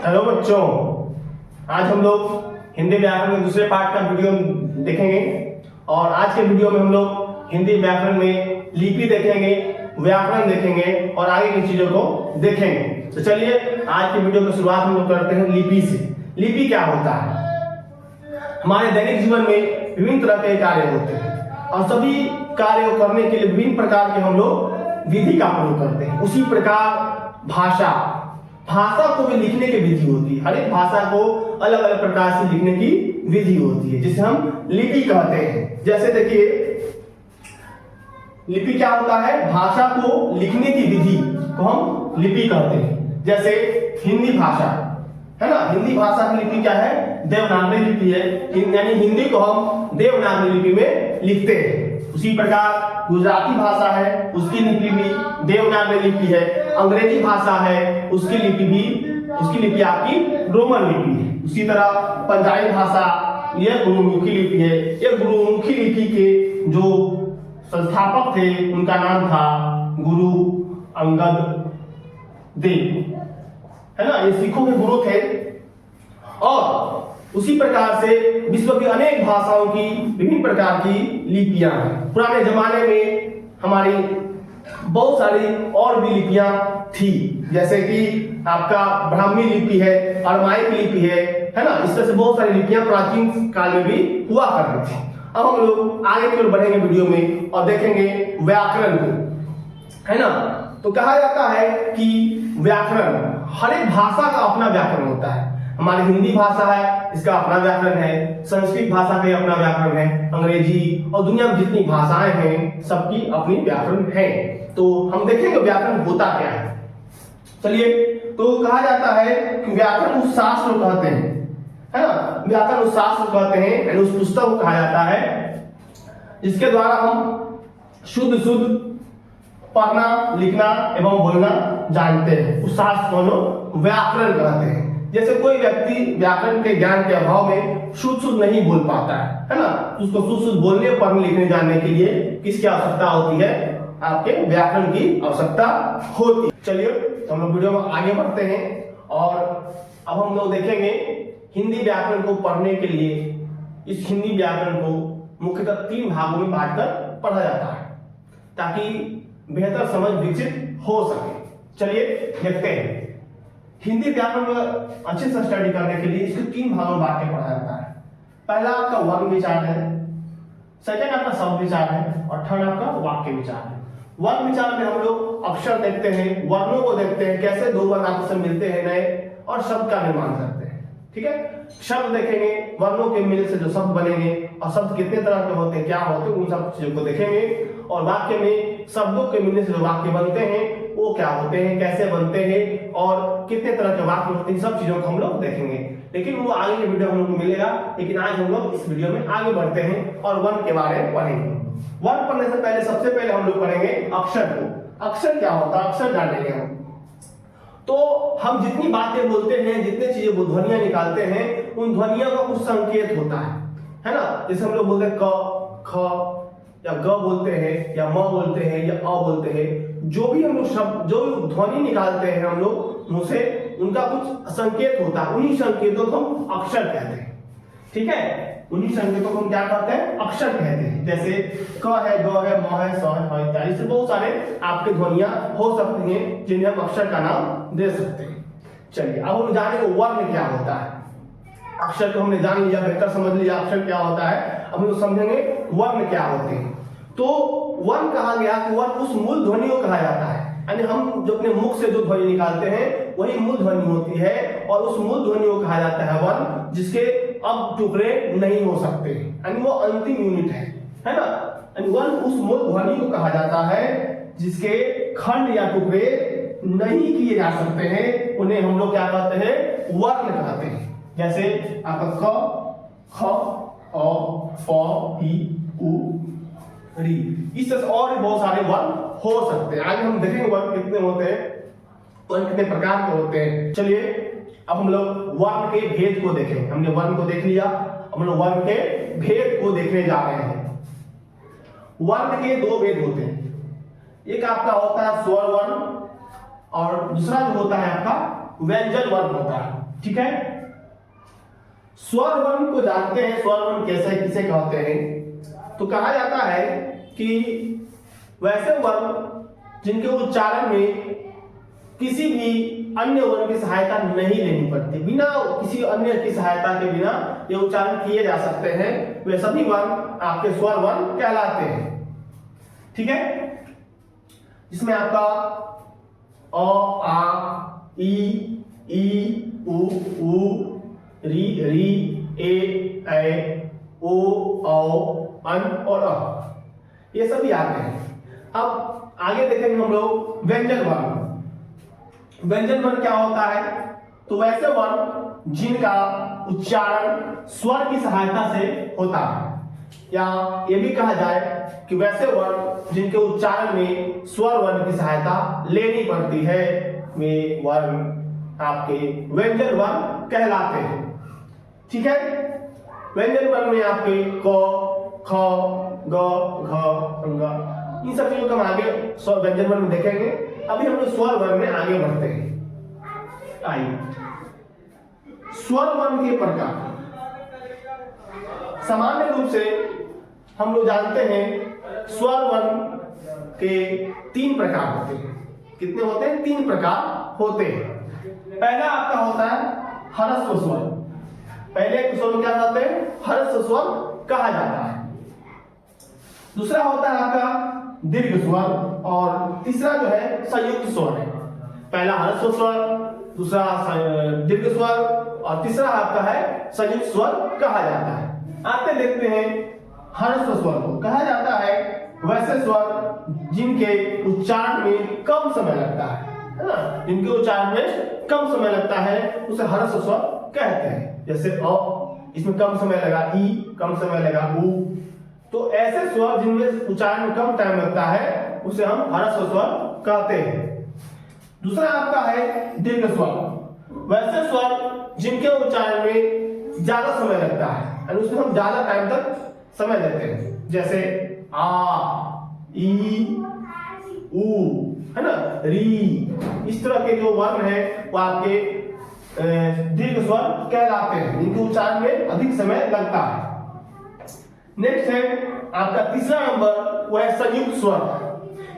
Hello बच्चों, आज हम लोग हिंदी व्याकरण के दूसरे पार्ट का वीडियो देखेंगे। और आज के वीडियो में हम लोग हिंदी व्याकरण में लिपि देखेंगे, व्याकरण देखेंगे और आगे की चीजों को देखेंगे। तो चलिए आज के वीडियो की शुरुआत हम लोग करते हैं लिपि से। लिपि क्या होता है? हमारे दैनिक जीवन में विभिन्न तरह के कार्य होते हैं और सभी कार्यों को करने के लिए विभिन्न प्रकार के हम लोग विधि का प्रयोग करते हैं। उसी प्रकार भाषा को भी लिखने की विधि होती है। हर एक भाषा को अलग अलग प्रकार से लिखने की विधि होती है, जिसे हम लिपि कहते हैं। जैसे देखिए, लिपि क्या होता है? भाषा को लिखने की विधि को हम लिपि कहते हैं। जैसे हिंदी भाषा है ना, हिंदी भाषा की लिपि क्या है? देवनागरी लिपि है, यानी हिंदी को हम देवनागरी लिपि में लिखते हैं। उसी प्रकार गुजराती भाषा है, उसकी लिपि भी देवनागरी लिपि है। अंग्रेजी भाषा है, उसकी लिपि आपकी रोमन लिपि है। उसी तरह पंजाबी भाषा यह गुरुमुखी लिपि है। यह गुरुमुखी लिपि के जो संस्थापक थे उनका नाम था गुरु अंगद देव, है ना, ये सिखों के गुरु थे। और उसी प्रकार से विश्व की अनेक भाषाओं की विभिन्न प्रकार की लिपियां हैं। पुराने जमाने में हमारी बहुत सारी और भी लिपियां थी, जैसे कि आपका ब्राह्मी लिपि है, अरमाइक लिपि है ना। इस तरह से बहुत सारी लिपियां प्राचीन काल में भी हुआ करती थी। अब हम लोग आगे की ओर बढ़ेंगे वीडियो में और देखेंगे व्याकरण को, है ना। तो कहा जाता है कि व्याकरण, हर एक भाषा का अपना व्याकरण होता है। हमारी हिंदी भाषा है, इसका अपना व्याकरण है। संस्कृत भाषा का अपना व्याकरण है। अंग्रेजी और दुनिया में जितनी भाषाएं हैं सबकी अपनी व्याकरण है। तो हम देखेंगे व्याकरण होता क्या है। चलिए, तो कहा जाता है कि व्याकरण उस शास्त्र को कहते हैं, है ना, व्याकरण उस शास्त्र को कहते हैं, यानी उस पुस्तक को कहा जाता है जिसके द्वारा हम शुद्ध पढ़ना, लिखना एवं बोलना जानते हैं। उस शास्त्र को हम लोग व्याकरण कहते हैं। जैसे कोई व्यक्ति व्याकरण के ज्ञान के अभाव में शुद्ध नहीं बोल पाता है ना, उसको शुद्ध बोलने, पढ़ने, लिखने, जानने के लिए किसकी आवश्यकता होती है? आपके व्याकरण की आवश्यकता होती है। चलिए, तो हम लोग वीडियो में आगे बढ़ते हैं और अब हम लोग देखेंगे हिंदी व्याकरण को पढ़ने के लिए इस हिंदी व्याकरण को मुख्यतः 3 भागों में बांटकर पढ़ा जाता है ताकि बेहतर समझ विकसित हो सके। चलिए देखते हैं। हिंदी व्याकरण में अच्छे से स्टडी करने के लिए इसको 3 भागों में बांट के पढ़ा जाता है। पहला आपका वर्ण विचार है, सेकंड आपका शब्द विचार है और थर्ड आपका वाक्य विचार है। वर्ण विचार में हम लोग अक्षर देखते हैं, वर्णों को देखते हैं, कैसे 2 वर्ण आपस में मिलते हैं नए, और शब्द का निर्माण करते हैं। ठीक है, शब्द देखेंगे, वर्णों के मिल से जो शब्द बनेंगे और शब्द कितने तरह के होते हैं, क्या होते हैं, उन सब चीजों को देखेंगे। और वाक्य में शब्दों के मिलने से जो वाक्य बनते हैं वो क्या होते हैं, कैसे बनते हैं और कितने तरह के वाक्य होते हैं, सब चीजों को हम लोग देखेंगे। लेकिन वो आगे के वीडियो हम लोग को मिलेगा। लेकिन आज हम लोग इस वीडियो में आगे बढ़ते हैं और वर्ण के बारे में पढ़ेंगे। वर्ण पढ़ने से पहले सबसे पहले हम लोग पढ़ेंगे अक्षर को। अक्षर क्या होता है, अक्षर जानेंगे हम। तो हम जितनी बातें बोलते हैं, जितने चीजें ध्वनियां निकालते हैं, उन ध्वनियों का कुछ संकेत होता है ना। जैसे हम लोग बोलते हैं क, ख या ग बोलते हैं या म बोलते हैं या अ बोलते हैं। जो भी हम लोग शब्द, जो भी ध्वनि निकालते हैं हम लोग मुंह से, उनका कुछ संकेत होता है। उन्हीं संकेतों को हम अक्षर कहते हैं। ठीक है, उन्हीं संकेतों को हम क्या कहते हैं? अक्षर कहते हैं। जैसे क है, ग है, म है, स है इत्यादि से बहुत सारे आपके ध्वनियां हो सकती हैं जिन्हें हम अक्षर का नाम दे सकते हैं। चलिए, अब हम जानेंगे वर्ण क्या होता है। अक्षर को हमने जान लिया, बेहतर समझ लिया अक्षर क्या होता है। अब हम समझेंगे वर्ण क्या होते हैं। तो वर्ण कहा गया कि वर्ण उस मूल ध्वनि को कहा जाता है, यानी हम जो अपने मुख से जो ध्वनि निकालते हैं वही मूल ध्वनि होती है। और उस मूल ध्वनि को कहा जाता है वर्ण, जिसके अब टुकड़े नहीं हो सकते, यानी वो अंतिम यूनिट है ना। यानी वर्ण उस मूल ध्वनि को कहा जाता है जिसके खंड या टुकड़े नहीं किए जा सकते हैं। उन्हें हम लोग क्या कहते हैं? वर्ण कहते हैं। जैसे आपका क, ख, अ, फ, ई, उ, री, इस तरह से और भी बहुत सारे वर्ण हो सकते हैं। आगे हम देखेंगे वर्ण कितने होते हैं, वर्ण कितने प्रकार के होते हैं। चलिए, अब हम लोग वर्ण के भेद को देखेंगे। हमने वर्ण को देख लिया, हम लोग वर्ण के भेद को देखने जा रहे हैं। वर्ण के 2 भेद होते हैं। एक आपका होता है स्वर वर्ण और दूसरा जो होता है आपका व्यंजन वर्ण होता है। ठीक है। स्वर वर्ण को जानते हैं, स्वर वर्ण कैसे किसे कहते हैं। तो कहा जाता है कि वैसे वर्ण जिनके उच्चारण में किसी भी अन्य वर्ण की सहायता नहीं लेनी पड़ती, बिना किसी अन्य की सहायता के बिना ये उच्चारण किए जा सकते हैं, वे सभी वर्ण आपके स्वर वर्ण कहलाते हैं। ठीक है, जिसमें आपका अ, आ, ई, उ, री, ए, ओ, अन और अ, ये सभी आते हैं। अब आगे देखेंगे हम लोग व्यंजन वर्ण। व्यंजन वर्ण क्या होता है? तो वैसे वर्ण जिनका उच्चारण स्वर की सहायता से होता है, या ये भी कहा जाए कि वैसे वर्ण जिनके उच्चारण में स्वर वर्ण की सहायता लेनी पड़ती है, वे वर्ण आपके व्यंजन वर्ण कहलाते हैं। ठीक है, व्यंजन वर्ण में आपके क, ख, ग, घ, ङ, इन सब चीजों को हम आगे व्यंजन वर्ण में देखेंगे। अभी हम लोग स्वर वर्ण में आगे बढ़ते हैं। आइए, स्वर वर्ण के प्रकार। सामान्य रूप से हम लोग जानते हैं स्वर वर्ण के 3 प्रकार होते हैं। कितने होते हैं? 3 प्रकार होते हैं। पहला आपका होता है ह्रस्व स्वर। पहले स्वर को क्या कहते हैं? ह्रस्व स्वर कहा जाता है। दूसरा होता है आपका दीर्घ स्वर, और तीसरा जो है संयुक्त स्वर है। पहला ह्रस्व स्वर, दूसरा दीर्घ स्वर, और तीसरा आपका है संयुक्त स्वर कहा जाता है। आते देखते हैं ह्रस्व स्वर को। कहा जाता है वैसे स्वर जिनके उच्चारण में कम समय लगता है ना, जिनके उच्चारण में कम समय लगता है उसे ह्रस्व स्वर कहते हैं। जैसे अ, इसमें कम समय लगा, ई कम समय लगा, उ। तो ऐसे स्वर जिनमें उच्चारण में कम टाइम लगता है उसे हम ह्रस्व स्वर कहते हैं। दूसरा आपका है दीर्घ स्वर। वैसे स्वर जिनके उच्चारण में ज्यादा समय लगता है, यानी उसमें हम ज्यादा टाइम तक समय देते हैं। जैसे आ, ई, उ, है ना, री। इस तरह के जो वर्ण है वो आपके दीर्घ स्वर कहलाते हैं, जिनके उच्चारण में अधिक समय लगता है। नेक्स्ट है आपका तीसरा नंबर, वो है संयुक्त स्वर।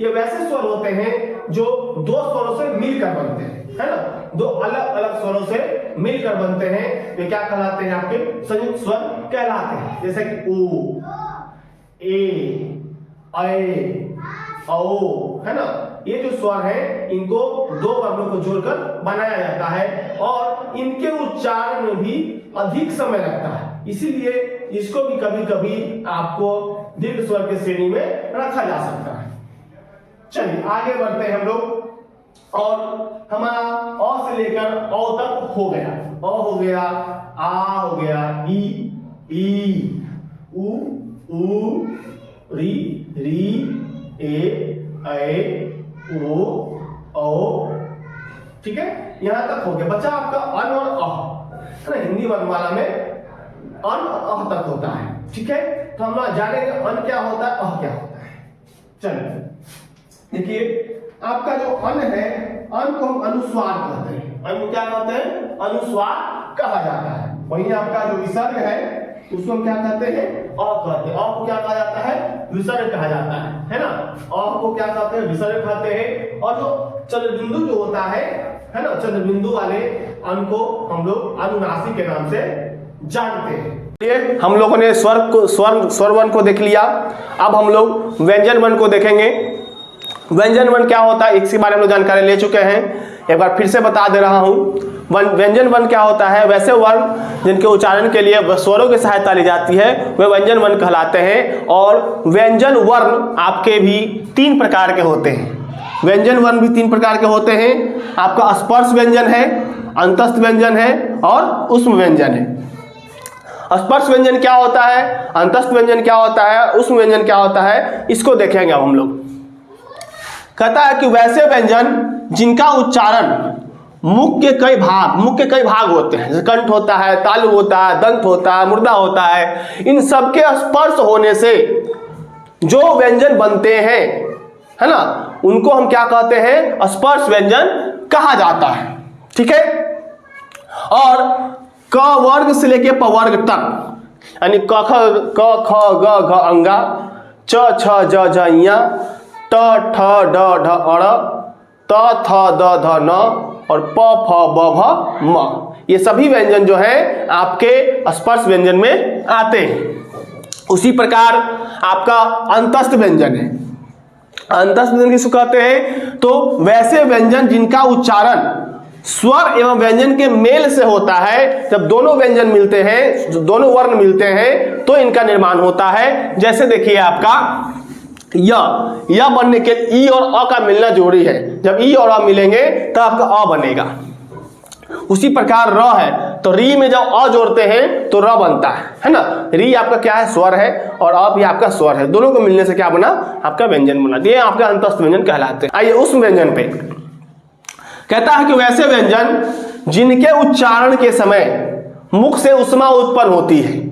ये वैसे स्वर होते हैं जो 2 स्वरों से मिलकर बनते हैं, है ना, 2 अलग अलग स्वरों से मिलकर बनते हैं। वे क्या कहलाते हैं? आपके संयुक्त स्वर कहलाते हैं। जैसे कि उ, ए, औ, है ना, ये जो स्वर है इनको 2 वर्णों को जोड़कर बनाया जाता है, और इनके उच्चारण में भी अधिक समय लगता है, इसीलिए इसको भी कभी कभी आपको दीर्घ स्वर के श्रेणी में रखा जा सकता है। चलिए आगे बढ़ते हैं हम लोग, और हमारा अ से लेकर औ तक हो गया। अ हो गया, आ हो गया, ई, उ, री, ए, ओ, ठीक है, यहां तक हो गया। बच्चा आपका अन और अह, है ना। हिंदी वर्णमाला में अन और अह तक होता है। ठीक है, तो हम लोग जानेंगे अन क्या होता है, अह क्या होता है। चलिए देखिए, आपका जो अन है, अन को हम अनुस्वार कहते हैं। अन को क्या कहते हैं? अनुस्वार कहा जाता है। वहीं आपका जो विसर्ग है उसको हम क्या कहते हैं? अ कहते हैं। अ को क्या कहा जाता है? विसर्ग कहा जाता है ना। अ को क्या कहते हैं? विसर्ग कहते हैं। और जो चंद्रबिंदु जो होता है ना, चंद्रबिंदु वाले अन को हम लोग अनुनासिक के नाम से जानते हैं। हम लोगों ने स्वर वर्ण को देख लिया। अब हम लोग व्यंजन वर्ण को देखेंगे। व्यंजन वर्ण क्या होता है इसके बारे में जानकारी ले चुके हैं, एक बार फिर से बता दे रहा हूं। व्यंजन वर्ण क्या होता है? वैसे वर्ण जिनके उच्चारण के लिए स्वरों की सहायता ली जाती है वे व्यंजन वर्ण कहलाते हैं। और व्यंजन वर्ण आपके भी 3 प्रकार के होते हैं। व्यंजन वर्ण भी 3 प्रकार के होते हैं। आपका स्पर्श व्यंजन है, अंतस्थ व्यंजन है और ऊष्म व्यंजन है। स्पर्श व्यंजन क्या होता है, अंतस्थ व्यंजन क्या होता है, ऊष्म व्यंजन क्या होता है, इसको देखेंगे अब हम लोग। कहता है कि वैसे व्यंजन जिनका उच्चारण मुख के कई भाग होते हैं, जैसे कंठ होता है, तालु होता है, दंत होता है, मुर्दा होता है, इन सबके स्पर्श होने से जो व्यंजन बनते हैं, है ना, उनको हम क्या कहते हैं? स्पर्श व्यंजन कहा जाता है। ठीक है, और क वर्ग से लेके प वर्ग तक, यानी क ख ग घ अंगा, च छ ज झ इया, ट ठ ड ढ अड़, त थ द ध न और प फ ब भ म, ये सभी व्यंजन जो है आपके स्पर्श व्यंजन में आते हैं। उसी प्रकार आपका अंतस्थ व्यंजन है। अंतस्थ व्यंजन किसको कहते हैं? तो वैसे व्यंजन जिनका उच्चारण स्वर एवं व्यंजन के मेल से होता है। जब दोनों व्यंजन मिलते हैं, दोनों वर्ण मिलते हैं, तो इनका निर्माण होता है। जैसे देखिए आपका य बनने के ई और अ का मिलना जरूरी है। जब ई और अ मिलेंगे तब आपका अ बनेगा। उसी प्रकार र है, तो री में जब अ जोड़ते हैं तो र बनता है ना। री आपका क्या है? स्वर है, और अ भी आपका स्वर है। दोनों को मिलने से क्या बना? आपका व्यंजन बना। ये आपका अंतस्थ व्यंजन कहलाते हैं। आइए उस व्यंजन पे कहता है कि वैसे व्यंजन जिनके उच्चारण के समय मुख से उष्मा उत्पन्न होती है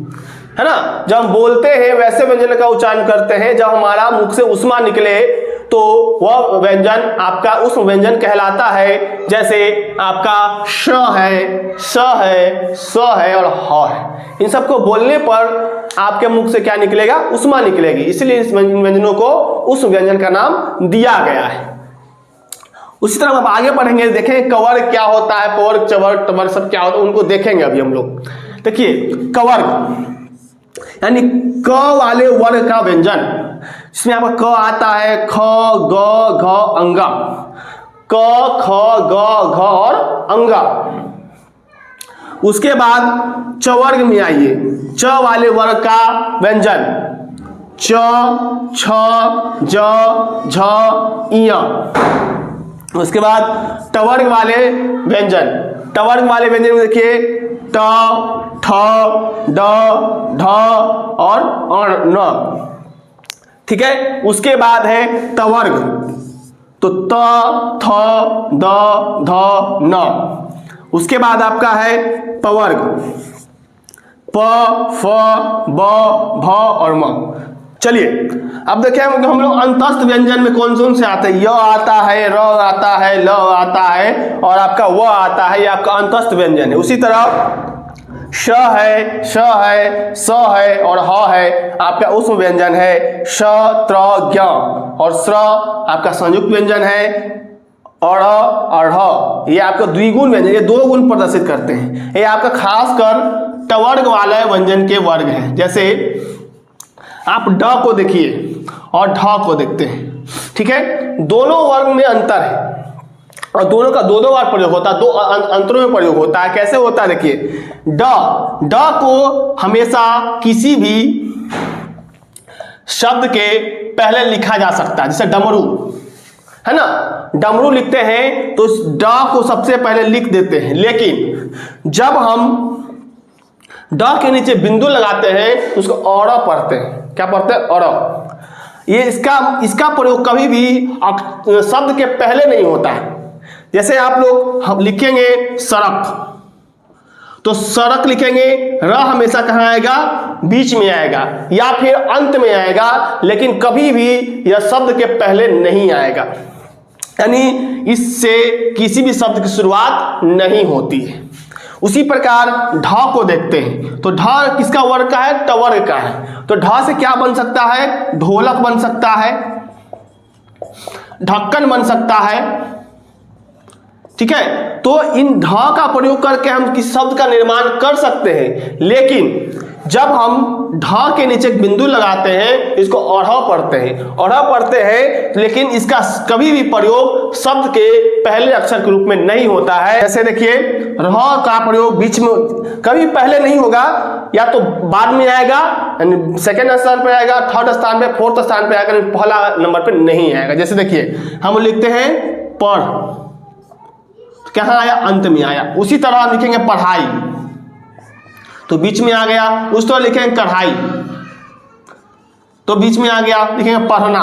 ना। जब हम बोलते हैं वैसे व्यंजन का उच्चारण करते हैं, जब हमारा मुख से उष्मा निकले तो वह व्यंजन आपका उस व्यंजन कहलाता है। जैसे आपका श है, स है, स है और ह है। इन सबको बोलने पर आपके मुख से क्या निकलेगा? उष्मा निकलेगी। इसलिए इस व्यंजनों को उस व्यंजन का नाम दिया गया है। उसी तरह हम आगे बढ़ेंगे, देखें कवर्ग क्या होता है, पवर्ग, चवर्ग, टवर्ग सब क्या होता है, उनको देखेंगे अभी हम लोग। देखिए कवर्ग यानी क वाले वर्ग का व्यंजन, जिसमें आपका क आता है, ख ग घ अंगा, क ख ग घ और अंगा। उसके बाद चवर्ग में आइए, च वाले वर्ग का व्यंजन च छ ज झ इया। उसके बाद टवर्ग वाले व्यंजन, टवर्ग वाले व्यंजन में देखिए ट ठ ड ढ और न। ठीक है। उसके बाद है तवर्ग, तो त थ द ध न। उसके बाद आपका है पवर्ग, प फ ब भ और म। चलिए अब देखें हम लोग अंतस्थ व्यंजन में कौन कौन से आते हैं। य आता है, र आता है, ल आता है और आपका व आता है। ये आपका अंतस्थ व्यंजन है। उसी तरह श है, श है, स है और ह है, आपका उष्म व्यंजन है। श त्र ज्ञ और स्र आपका संयुक्त व्यंजन है। अड़ और ह ये आपका द्विगुण व्यंजन, ये दो गुण प्रदर्शित करते हैं। ये आपका खासकर टवर्ग वाले व्यंजन के वर्ग हैं। जैसे आप ड को देखिए और ढ को देखते हैं। ठीक है। दोनों वर्ग में अंतर है और दोनों का दो बार प्रयोग होता है, दो अंतरों में प्रयोग होता है। कैसे होता है देखिए, ड को हमेशा किसी भी शब्द के पहले लिखा जा सकता है। जैसे डमरू है ना, डमरू लिखते हैं तो ड को सबसे पहले लिख देते हैं। लेकिन जब हम ड के नीचे बिंदु लगाते हैं तो उसको औड़ पढ़ते हैं। क्या पढ़ते हैं? औड़। ये इसका प्रयोग कभी भी शब्द के पहले नहीं होता है। जैसे आप लोग हम लिखेंगे सड़क, तो सड़क लिखेंगे, र हमेशा कहाँ आएगा? बीच में आएगा या फिर अंत में आएगा, लेकिन कभी भी यह शब्द के पहले नहीं आएगा। यानी इससे किसी भी शब्द की शुरुआत नहीं होती है। उसी प्रकार ढ को देखते हैं, तो ढ किसका वर्ग का है? टवर्ग का है। तो ढ से क्या बन सकता है? ढोलक बन सकता है, ढक्कन बन सकता है। ठीक है। तो इन ढ का प्रयोग करके हम किसी शब्द का निर्माण कर सकते हैं। लेकिन जब हम ढ के नीचे बिंदु लगाते हैं, इसको अढ़ पढ़ते हैं, अढ़ पढ़ते हैं, लेकिन इसका कभी भी प्रयोग शब्द के पहले अक्षर के रूप में नहीं होता है। जैसे देखिए रह का प्रयोग बीच में कभी पहले नहीं होगा, या तो बाद में आएगा, सेकंड स्थान पे आएगा, थर्ड स्थान पे, फोर्थ स्थान पे आएगा, पहला नंबर पे नहीं आएगा। जैसे देखिए हम लिखते हैं पढ़, कहाँ आया? अंत में आया। उसी तरह हम लिखेंगे पढ़ाई, तो बीच में आ गया। उस तरह लिखेंगे कढ़ाई, तो बीच में आ गया। लिखेंगे पढ़ना,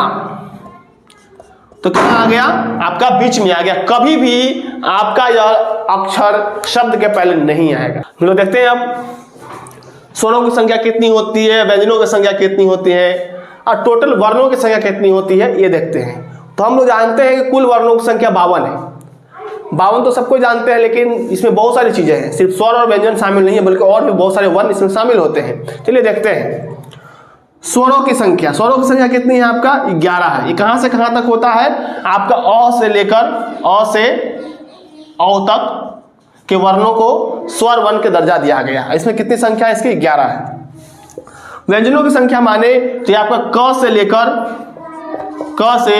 तो कहाँ आ गया? आपका बीच में आ गया। कभी भी आपका यह अक्षर शब्द के पहले नहीं आएगा। हम लोग देखते हैं अब स्वरों की संख्या कितनी होती है, व्यंजनों की संख्या कितनी होती है और टोटल वर्णों की संख्या कितनी होती है, ये देखते हैं। तो हम लोग जानते हैं कि कुल वर्णों की संख्या 52 है। 52 तो सबको जानते हैं, लेकिन इसमें बहुत सारी चीजें हैं, सिर्फ स्वर और व्यंजन शामिल नहीं है बल्कि और भी बहुत सारे वर्ण इसमें शामिल होते हैं। चलिए देखते हैं स्वरों की संख्या। स्वरों की संख्या कितनी है आपका? 11 है। ये कहां से कहां तक होता है? आपका अ से लेकर अ से औ तक के वर्णों को स्वर वर्ण के दर्जा दिया गया। इसमें कितनी संख्या है इसकी? 11 है। व्यंजनों की संख्या माने तो ये आपका क से लेकर क से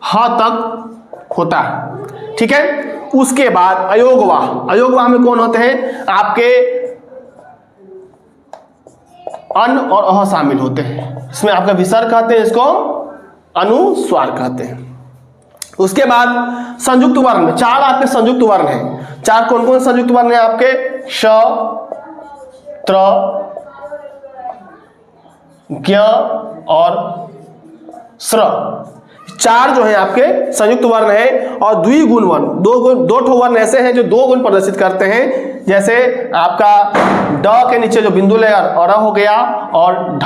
ह तक होता है, ठीक है। उसके बाद अयोगवाह। अयोगवाह में कौन होते हैं? आपके अन और अह शामिल होते हैं। इसमें आपका विसर्ग कहते हैं, इसको अनुस्वार कहते हैं। उसके बाद संयुक्त वर्ण, 4 आपके संयुक्त वर्ण हैं। 4 कौन कौन संयुक्त वर्ण है आपके? श, त्र, ज्ञ और स्र। 4 जो है आपके संयुक्त वर्ण है। और द्विगुण वर्ण, दो ठो वर्ण ऐसे हैं जो 2 गुण प्रदर्शित करते हैं। जैसे आपका ड के नीचे जो बिंदु लेगा अड़ हो गया, और ढ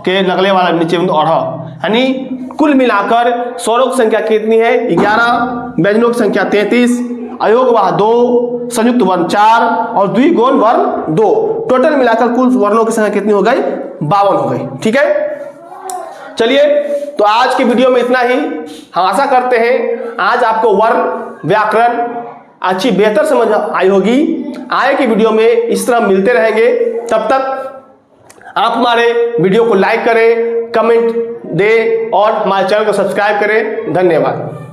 के लगले वाला नीचे बिंदु अड़। यानी कुल मिलाकर स्वरों की संख्या कितनी है? 11, व्यंजनों की संख्या 33, अयोगवाह 2, संयुक्त वर्ण 4 और द्विगुण वर्ण 2। टोटल मिलाकर कुल वर्णों की संख्या कितनी हो गई? 52 हो गई, ठीक है। चलिए, तो आज की वीडियो में इतना ही। हम आशा करते हैं आज आपको वर्ण व्याकरण अच्छी बेहतर समझ आई होगी। आगे की वीडियो में इस तरह मिलते रहेंगे। तब तक आप हमारे वीडियो को लाइक करें, कमेंट दें और हमारे चैनल को सब्सक्राइब करें। धन्यवाद।